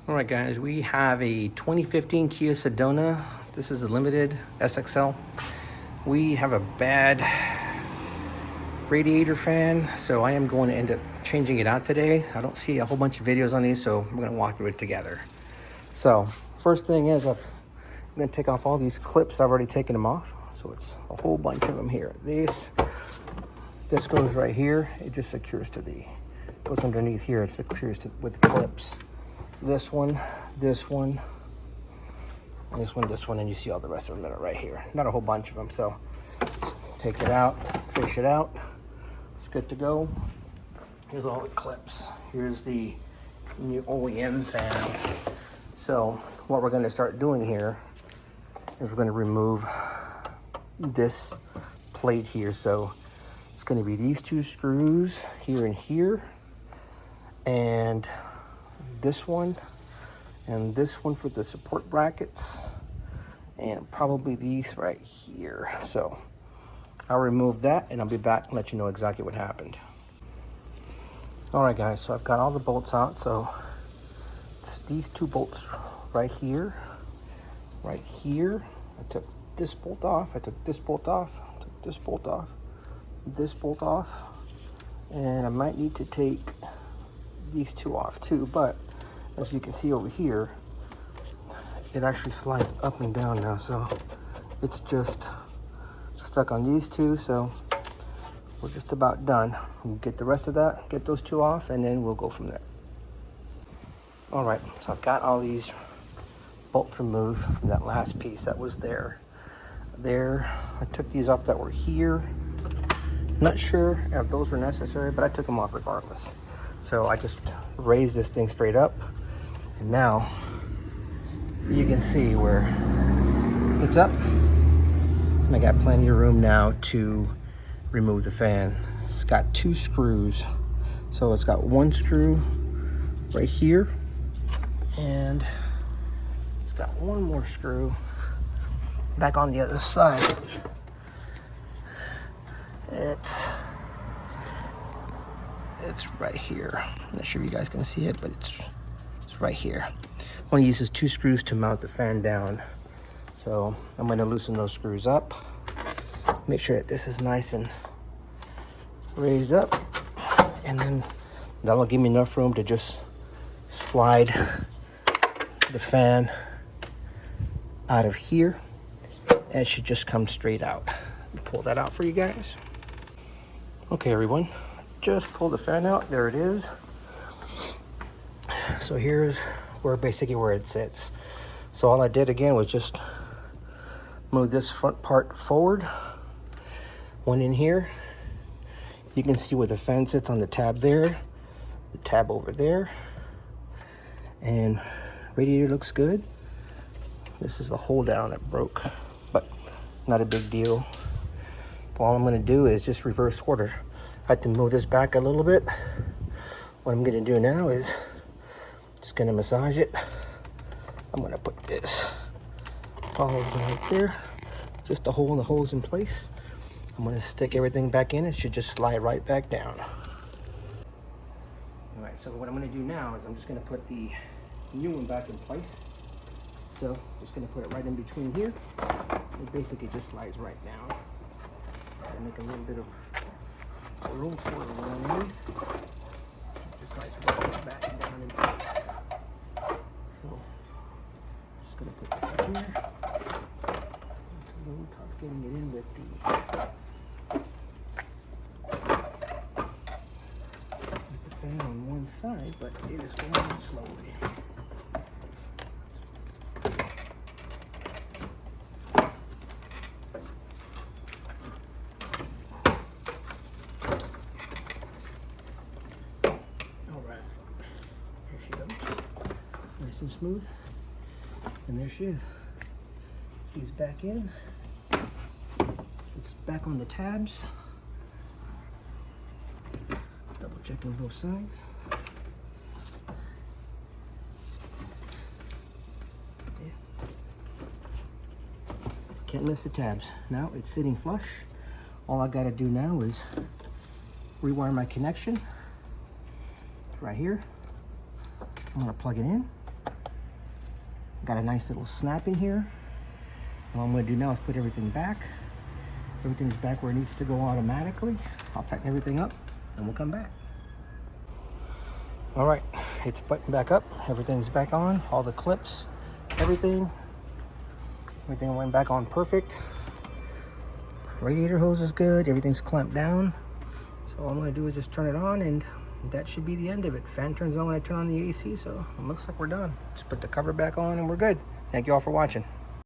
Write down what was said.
All right, guys, we have a 2015 Kia Sedona. This is a limited SXL. We have a bad radiator fan, so I am going to end up changing it out today. I don't see a whole bunch of videos on these, so we're gonna walk through it together. So first thing is I'm gonna take off all these clips. I've already taken them off, so it's a whole bunch of them here. This goes right here. It just secures to goes underneath here. It secures with clips. This one, this one, this one, this one, and you see all the rest of them that are right here. Not a whole bunch of them, so just take it out, fish it out. It's good to go. Here's all the clips. Here's the new OEM fan. So what we're going to start doing here is we're going to remove this plate here. So it's going to be these two screws here and here, and this one and this one for the support brackets, and probably these right here. So I'll remove that and I'll be back and let you know exactly what happened. All right, guys, so I've got all the bolts out. So it's these two bolts right here, right here. I took this bolt off, I took this bolt off, I took this bolt off, this bolt off, and I might need to take these two off too, but as you can see over here, it actually slides up and down now, so it's just stuck on these two. So we're just about done. We'll get the rest of that, get those two off, and then we'll go from there. All right, so I've got all these bolts removed from that last piece that was there. I took these off that were here. Not sure if those were necessary, but I took them off regardless. So I just raised this thing straight up, and now you can see where it's up. And I got plenty of room now to remove the fan. It's got two screws. So it's got one screw right here, and it's got one more screw back on the other side. It's right here. I'm not sure if you guys can see it, but it's right here. I'm going to use these two screws to mount the fan down. So I'm going to loosen those screws up. Make sure that this is nice and raised up. And then that'll give me enough room to just slide the fan out of here. And it should just come straight out. Pull that out for you guys. Okay, everyone. Just pull the fan out. There it is. So here's basically where it sits. So all I did again was just move this front part forward, one in here. You can see where the fan sits on the tab there, the tab over there, and radiator looks good. This is the hole down that broke, but not a big deal. All I'm going to do is just reverse order. I have to move this back a little bit. What I'm going to do now is just going to massage it. I'm going to put this all right there, just to hold the holes in place. I'm going to stick everything back in. It should just slide right back down. All right, so what I'm going to do now is I'm just going to put the new one back in place. So just going to put it right in between here. It basically just slides right down. And make a little bit of room for it around here. Just slides right back down in place. So just going to put this up here. It's a little tough getting it in with the fan on one side, but it is going slowly. Nice and smooth, and there she is. She's back in. It's back on the tabs. Double checking both sides. Yeah. Can't miss the tabs. Now it's sitting flush. All I gotta do now is rewire my connection right here. I'm gonna plug it in. Got a nice little snap in here. And what I'm gonna do now is put everything back. Everything's back where it needs to go automatically. I'll tighten everything up and we'll come back. All right, it's buttoned back up. Everything's back on, all the clips, everything went back on perfect. Radiator hose is good, everything's clamped down. So all I'm gonna do is just turn it on and that should be the end of it. Fan turns on when I turn on the AC, so it looks like we're done. Just put the cover back on and we're good. Thank you all for watching.